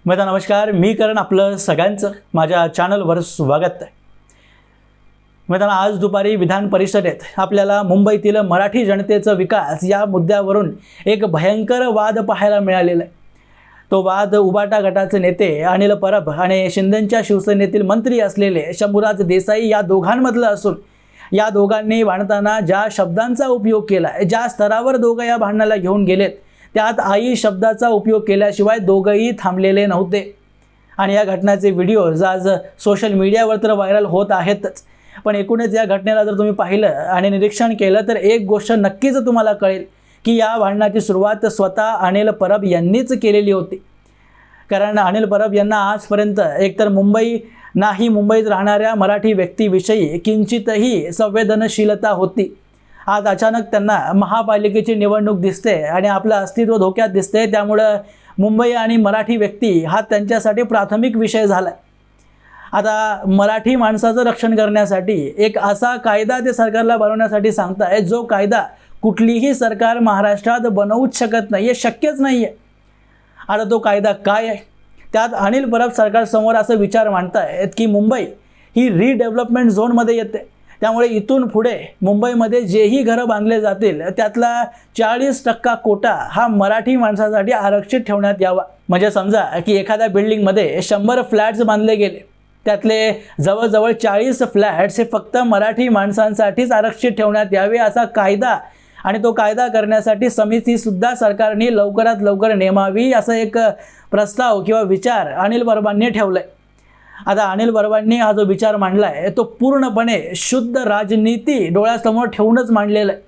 नमस्कार, मी करण आपलं सगळ्यांचं माझ्या चॅनलवर स्वागत आहे. आज दुपारी विधान परिषदेत आपल्याला मुंबईतील मराठी जनतेचा विकास या मुद्द्यावरून एक भयंकर वाद पाहायला मिळालेला आहे. तो वाद उबाटा गटाचे नेते अनिल परब आणि शिंदेंच्या शिवसेनेतील मंत्री असलेले शंभूराज देसाई या दोघांमधलं असून या दोघांनी भांडताना ज्या शब्दांचा उपयोग केला, ज्या स्तरावर दोघं या भांडणाला घेऊन गेलेत, त्यात आई शब्दाचा उपयोग केल्याशिवाय दोघंही थांबलेले नव्हते. आणि या घटनेचे व्हिडिओज आज सोशल मीडियावर तर व्हायरल होत आहेतच. पण एकूणच या घटनेला जर तुम्ही पाहिलं आणि निरीक्षण केलं तर एक गोष्ट नक्कीच तुम्हाला कळेल की या भांडणाची सुरुवात स्वतः अनिल परब यांनीच केलेली होती. कारण अनिल परब यांना आजपर्यंत एकतर मुंबई नाही मुंबईत राहणाऱ्या मराठी व्यक्तीविषयी किंचितही संवेदनशीलता होती. आज अचानक त्यांना महापालिकेची निवडणूक दिसते आणि आपलं अस्तित्व धोक्यात दिसते. त्यामुळं मुंबई आणि मराठी व्यक्ती हा त्यांच्यासाठी प्राथमिक विषय झाला. आता मराठी माणसाचं रक्षण करण्यासाठी एक असा कायदा ते सरकारला बनवण्यासाठी सांगताय जो कायदा कुठलीही सरकार महाराष्ट्रात बनवूच शकत नाही, हे शक्यच नाही आहे. आता तो कायदा काय आहे? त्यात अनिल परब सरकारसमोर असं विचार मांडतायत की मुंबई ही रिडेव्हलपमेंट झोनमध्ये येते. त्यामुळे इथून पुढे मुंबईमध्ये जेही घरं बांधले जातील त्यातला 40% कोटा हा मराठी माणसासाठी आरक्षित ठेवण्यात यावा. म्हणजे समजा की एखाद्या बिल्डिंगमध्ये 100 फ्लॅट्स बांधले गेले, त्यातले जवळजवळ 40 फ्लॅट्स हे फक्त मराठी माणसांसाठीच आरक्षित ठेवण्यात यावे असा कायदा, आणि तो कायदा करण्यासाठी समितीसुद्धा सरकारने लवकरात लवकर नेमावी असा एक प्रस्ताव किंवा विचार अनिल परबांनी ठेवला आहे. आता अनिल परबांनी हा जो विचार मांडला आहे तो पूर्णपणे शुद्ध राजनीती डोळ्यासमोर ठेवूनच मांडलेला आहे.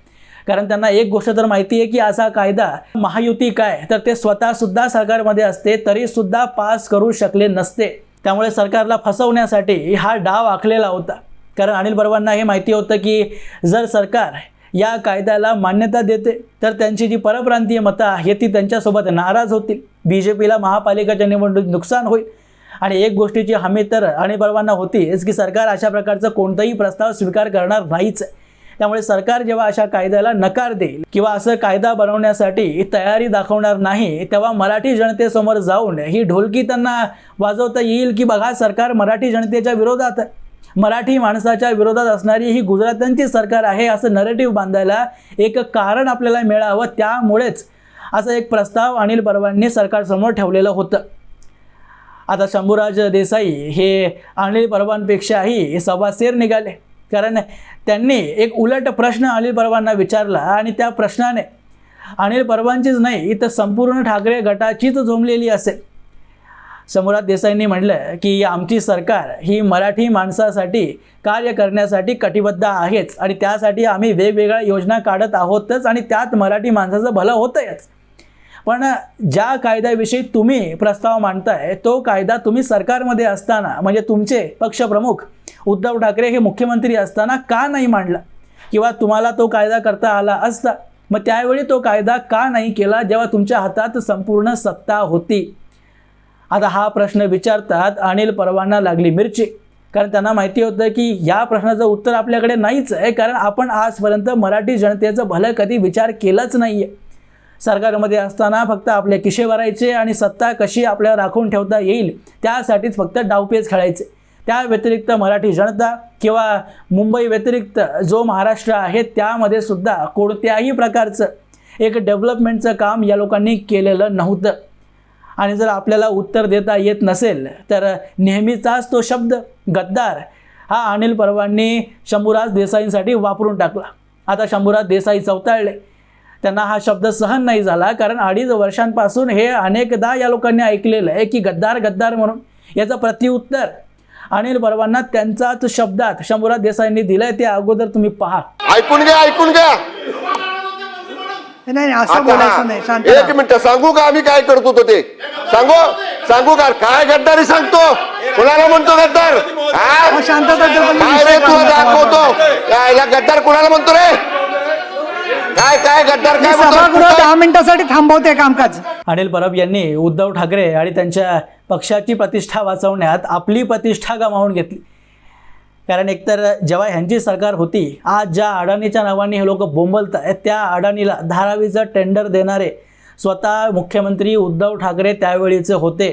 कारण त्यांना एक गोष्ट तर माहिती आहे की असा कायदा महायुती काय तर ते स्वतःसुद्धा सरकारमध्ये असते तरीसुद्धा पास करू शकले नसते. त्यामुळे सरकारला फसवण्यासाठी हा डाव आखलेला होता. कारण अनिल परबांना हे माहिती होतं की जर सरकार या कायद्याला मान्यता देते तर त्यांची जी परप्रांतीय मतं आहे ती त्यांच्यासोबत नाराज होतील. BJPला महापालिकेच्या निवडणुकीत नुकसान होईल. आणि एक गोष्टीची हमी तर अनिल परबांना होतीच की सरकार अशा प्रकारचा कोणताही प्रस्ताव स्वीकार करणार नाहीच. त्यामुळे सरकार जेव्हा अशा कायद्याला नकार देईल किंवा असं कायदा बनवण्यासाठी तयारी दाखवणार नाही, तेव्हा मराठी जनतेसमोर जाऊन ही ढोलकी त्यांना वाजवता येईल की बघा सरकार मराठी जनतेच्या विरोधात, मराठी माणसाच्या विरोधात असणारी ही गुजरात्यांची सरकार आहे असं नरेटिव्ह बांधायला एक कारण आपल्याला मिळावं. त्यामुळेच असं एक प्रस्ताव अनिल परबांनी सरकारसमोर ठेवलेलं होतं. आता शंभूराज देसाई हे अनिल परबांपेक्षाही सवासेर निघाले. कारण त्यांनी एक उलट प्रश्न अनिल परबांना विचारला आणि त्या प्रश्नाने अनिल परबांचीच नाही तर संपूर्ण ठाकरे गटाचीच झोंबलेली असेल. शंभूराज देसाईंनी म्हटलं की आमची सरकार ही मराठी माणसासाठी कार्य करण्यासाठी कटिबद्ध आहेच आणि त्यासाठी आम्ही वेगवेगळ्या योजना काढत आहोतच आणि त्यात मराठी माणसाचं भलं होतंच. पण ज्या कायद्याविषयी तुम्ही प्रस्ताव मांडताय तो कायदा तुम्ही सरकारमध्ये असताना, म्हणजे तुमचे पक्षप्रमुख उद्धव ठाकरे हे मुख्यमंत्री असताना का नाही मांडला? किंवा तुम्हाला तो कायदा करता आला असता मग त्यावेळी तो कायदा का नाही केला जेव्हा तुमच्या हातात संपूर्ण सत्ता होती? आता हा प्रश्न विचारतात अनिल परबांना लागली मिरची. कारण त्यांना माहिती होतं की या प्रश्नाचं उत्तर आपल्याकडे नाहीच आहे. कारण आपण आजपर्यंत मराठी जनतेचं भलं कधी विचार केलाच नाही आहे. सरकारमध्ये असताना फक्त आपले खिसे भरायचे आणि सत्ता कशी आपल्याला राखून ठेवता येईल त्यासाठीच फक्त डावपेच खेळायचे. त्या व्यतिरिक्त मराठी जनता किंवा मुंबई व्यतिरिक्त जो महाराष्ट्र आहे त्यामध्ये सुद्धा कोणत्याही प्रकारचं एक डेव्हलपमेंटचं काम या लोकांनी केलेलं नव्हतं. आणि जर आपल्याला उत्तर देता येत नसेल तर नेहमीचाच तो शब्द गद्दार हा अनिल परबांनी शंभूराज देसाईंसाठी वापरून टाकला. आता शंभूराज देसाई चवताळले. त्यांना हा शब्द सहन नाही झाला. कारण 2.5 वर्षांपासून हे अनेकदा या लोकांनी ऐकलेलं आहे की गद्दार गद्दार म्हणून. याचं प्रत्युत्तर अनिल परबांना त्यांचाच शब्दात शंभूराज देसाईंनी दिलंय. ते अगोदर तुम्ही पहा. ऐकून घ्या. नाही असं बोलायचं नाही. शांत एक मिनिट सांगू का आम्ही काय करतो तो ते सांगू का? काय गद्दारी सांगतो? कोणाला म्हणतो गद्दार? काय रे तुला दाखवतो? याला गद्दार कोणाला म्हणतो रे? काय गद्दार काय सभागृह 10 मिनिटांसाठी थांबवते कामकाज. अनिल परब यांनी उद्धव ठाकरे आणि त्यांच्या पक्षाची प्रतिष्ठा वाचवण्यात आपली प्रतिष्ठा गमावून घेतली. कारण एकतर जेव्हा ह्यांची सरकार होती, आज ज्या अडाणीच्या नावाने हे लोक बोंबलत आहेत त्या अडाणीला धारावीचं टेंडर देणारे स्वतः मुख्यमंत्री उद्धव ठाकरे त्यावेळीचे होते.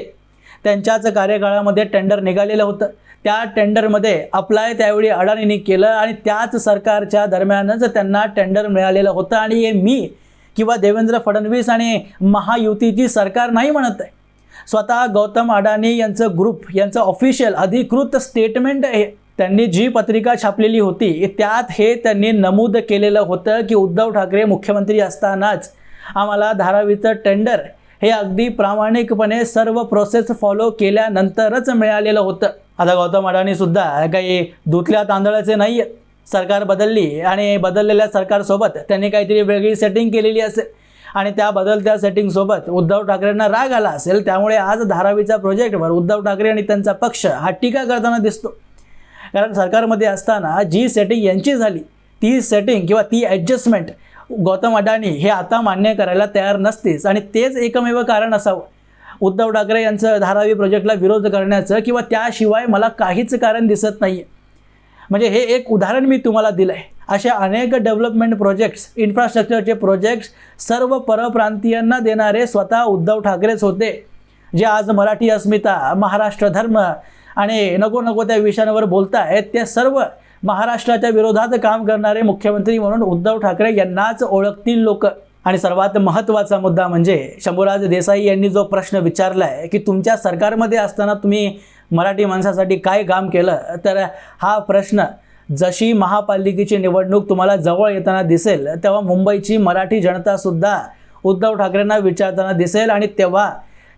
त्यांच्याच कार्यकाळामध्ये टेंडर निघालेलं होतं. त्या टेंडरमध्ये अप्लाय त्यावेळी अडाणींनी केलं आणि त्याच सरकारच्या दरम्यानच त्यांना टेंडर मिळालेलं होतं. आणि हे मी किंवा देवेंद्र फडणवीस आणि महायुतीची सरकार नाही म्हणत आहे. स्वतः गौतम अडाणी यांचं ग्रुप यांचं ऑफिशियल अधिकृत स्टेटमेंट आहे. त्यांनी जी पत्रिका छापलेली होती त्यात हे त्यांनी नमूद केलेलं होतं की उद्धव ठाकरे मुख्यमंत्री असतानाच आम्हाला धारावीचं टेंडर हे अगदी प्रामाणिकपणे सर्व प्रोसेस फॉलो केल्यानंतरच मिळालेलं होतं. आता गौतम अडाणी सुद्धा काही धुतल्या तांदळाचे नाही आहेत. सरकार बदलली आणि बदललेल्या सरकारसोबत त्यांनी काहीतरी वेगळी सेटिंग केलेली असेल आणि त्या बदलत्या सेटिंगसोबत उद्धव ठाकरेंना राग आला असेल. त्यामुळे आज धारावीच्या प्रोजेक्टवर उद्धव ठाकरे आणि त्यांचा पक्ष हा टीका करताना दिसतो. कारण सरकारमध्ये असताना जी सेटिंग यांची झाली ती सेटिंग किंवा ती ॲडजस्टमेंट गौतम अडाणी हे आता मान्य करायला तयार नसतेच. आणि तेच एकमेव कारण असावं उद्धव ठाकरे यांचं धारावी प्रोजेक्टला विरोध करण्याचं, किंवा त्याशिवाय मला काहीच कारण दिसत नाही आहे. म्हणजे हे एक उदाहरण मी तुम्हाला दिलं आहे. अशा अनेक डेव्हलपमेंट प्रोजेक्ट्स, इन्फ्रास्ट्रक्चरचे प्रोजेक्ट्स सर्व परप्रांतीयांना देणारे स्वतः उद्धव ठाकरेच होते, जे आज मराठी अस्मिता, महाराष्ट्र धर्म आणि नको नको त्या विषयांवर बोलतायत. ते सर्व महाराष्ट्राच्या विरोधात काम करणारे मुख्यमंत्री म्हणून उद्धव ठाकरे यांनाच ओळखतील लोक. आणि सर्वात महत्त्वाचा मुद्दा म्हणजे शंभूराज देसाई यांनी जो प्रश्न विचारला आहे की तुमच्या सरकारमध्ये असताना तुम्ही मराठी माणसासाठी काय काम केलं, तर हा प्रश्न जशी महापालिकेची निवडणूक तुम्हाला जवळ येताना दिसेल तेव्हा मुंबईची मराठी जनतासुद्धा उद्धव ठाकरेंना विचारताना दिसेल. आणि तेव्हा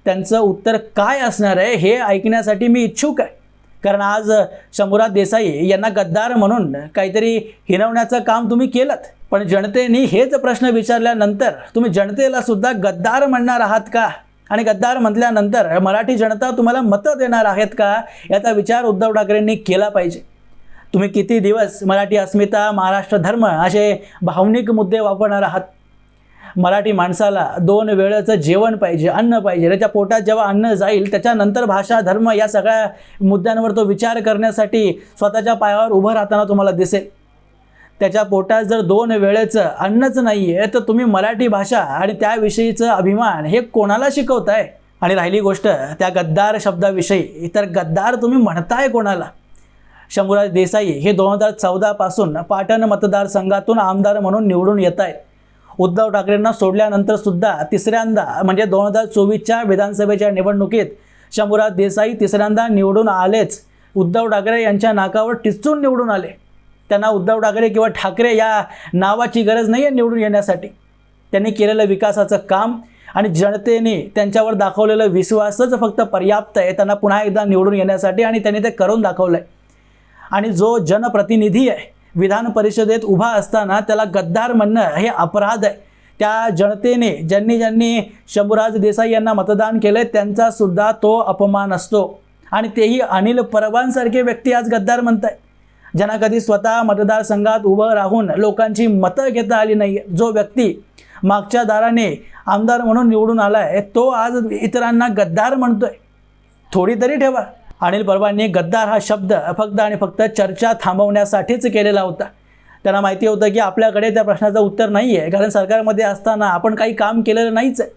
त्यांचं उत्तर काय असणार आहे हे ऐकण्यासाठी मी इच्छुक आहे. कारण आज शंभूराज देसाई यांना गद्दार म्हणून काहीतरी हिणवण्याचं काम तुम्ही केलं, पण जनतेने हेच प्रश्न विचारल्यानंतर तुम्ही जनतेला सुद्धा गद्दार म्हणणार आहात का? आणि गद्दार म्हटल्यानंतर मराठी जनता तुम्हाला मतं देणार आहेत का, याचा विचार उद्धव ठाकरेंनी केला पाहिजे. तुम्ही किती दिवस मराठी अस्मिता, महाराष्ट्र धर्म असे भावनिक मुद्दे वापरणार आहात? मराठी माणसाला 2 वेळेचं जेवण पाहिजे, अन्न पाहिजे. त्याच्या पोटात जेव्हा अन्न जाईल त्याच्यानंतर भाषा, धर्म या सगळ्या मुद्द्यांवर तो विचार करण्यासाठी स्वतःच्या पायावर उभं राहताना तुम्हाला दिसेल. त्याच्या पोटात जर 2 वेळेचं अन्नच नाही आहे तर तुम्ही मराठी भाषा आणि त्याविषयीचं अभिमान हे कोणाला शिकवताय? आणि राहिली गोष्ट त्या गद्दार शब्दाविषयी, तर गद्दार तुम्ही म्हणताय कोणाला? शंभूराज देसाई हे 2014 पासून पाटण मतदारसंघातून आमदार म्हणून निवडून येत आहेत. उद्धव ठाकरेंना सोडल्यानंतर सुद्धा तिसऱ्यांदा म्हणजे 2024च्या विधानसभेच्या निवडणुकीत शंभूराज देसाई तिसऱ्यांदा निवडून आलेच. उद्धव ठाकरे यांच्या नाकावर टिचून निवडून आले. त्यांना उद्धव ठाकरे किंवा ठाकरे या नावाची गरज नाही आहे निवडून येण्यासाठी. त्यांनी केलेलं विकासाचं काम आणि जनतेने त्यांच्यावर दाखवलेलं विश्वासच फक्त पर्याप्त आहे त्यांना पुन्हा एकदा निवडून येण्यासाठी, आणि त्यांनी ते करून दाखवलं आहे. आणि जो जनप्रतिनिधी आहे विधान परिषदेत उभा असताना त्याला गद्दार म्हणणं हे अपराध आहे. त्या जनतेने ज्यांनी शंभूराज देसाई यांना मतदान केलं त्यांचा सुद्धा तो अपमान असतो. आणि तेही अनिल परबांसारखे व्यक्ती आज गद्दार म्हणताय, ज्यांना कधी स्वतः मतदारसंघात उभं राहून लोकांची मतं घेता आली नाही. जो व्यक्ती मागच्या दाराने आमदार म्हणून निवडून आला आहे तो आज इतरांना गद्दार म्हणतोय. थोडी तरी ठेवा. अनिल परबांनी गद्दार हा शब्द फक्त आणि फक्त चर्चा थांबवण्यासाठीच केलेला होता. त्यांना माहिती होतं की आपल्याकडे त्या प्रश्नाचं उत्तर नाही आहे, कारण सरकारमध्ये असताना आपण काही काम केलेलं नाहीच आहे.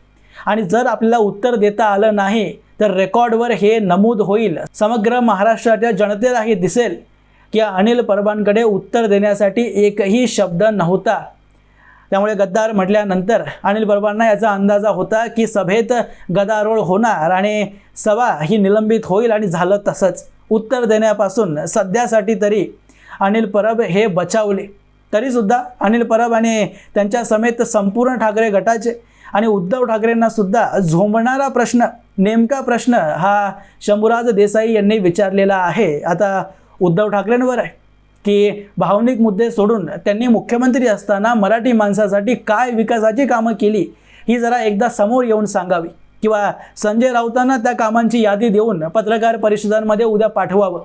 आणि जर आपल्याला उत्तर देता आलं नाही तर रेकॉर्डवर हे नमूद होईल. समग्र महाराष्ट्राच्या जनतेला हे दिसेल की अनिल परबांकडे उत्तर देण्यासाठी एकही शब्द नव्हता. त्यामुळे गद्दार म्हटल्यानंतर अनिल परबांना याचा अंदाजा होता की सभेत गदारोळ होणार आणि सभा ही निलंबित होईल. आणि झालं तसंच. उत्तर देण्यापासून सध्यासाठी तरी अनिल परब हे बचावले. तरीसुद्धा अनिल परब आणि त्यांच्या समेत संपूर्ण ठाकरे गटाचे आणि उद्धव ठाकरेंना सुद्धा झोंबणारा प्रश्न, नेमका प्रश्न हा शंभूराज देसाई यांनी विचारलेला आहे. आता उद्धव ठाकरेंवर आहे की भावनिक मुद्दे सोडून त्यांनी मुख्यमंत्री असताना मराठी माणसासाठी काय विकासाची कामं केली ही जरा एकदा समोर येऊन सांगावी, किंवा संजय राऊतांना त्या कामांची यादी देऊन पत्रकार परिषदांमध्ये उद्या पाठवावं.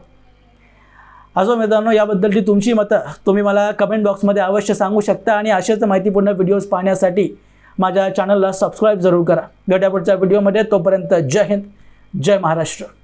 असो मित्रांनो, याबद्दलची तुमची मतं तुम्ही मला कमेंट बॉक्समध्ये अवश्य सांगू शकता. आणि असेच माहितीपूर्ण व्हिडिओज पाहण्यासाठी माझ्या चॅनलला सबस्क्राईब जरूर करा. भेटूया पुढच्या व्हिडिओमध्ये. तोपर्यंत जय हिंद, जय महाराष्ट्र.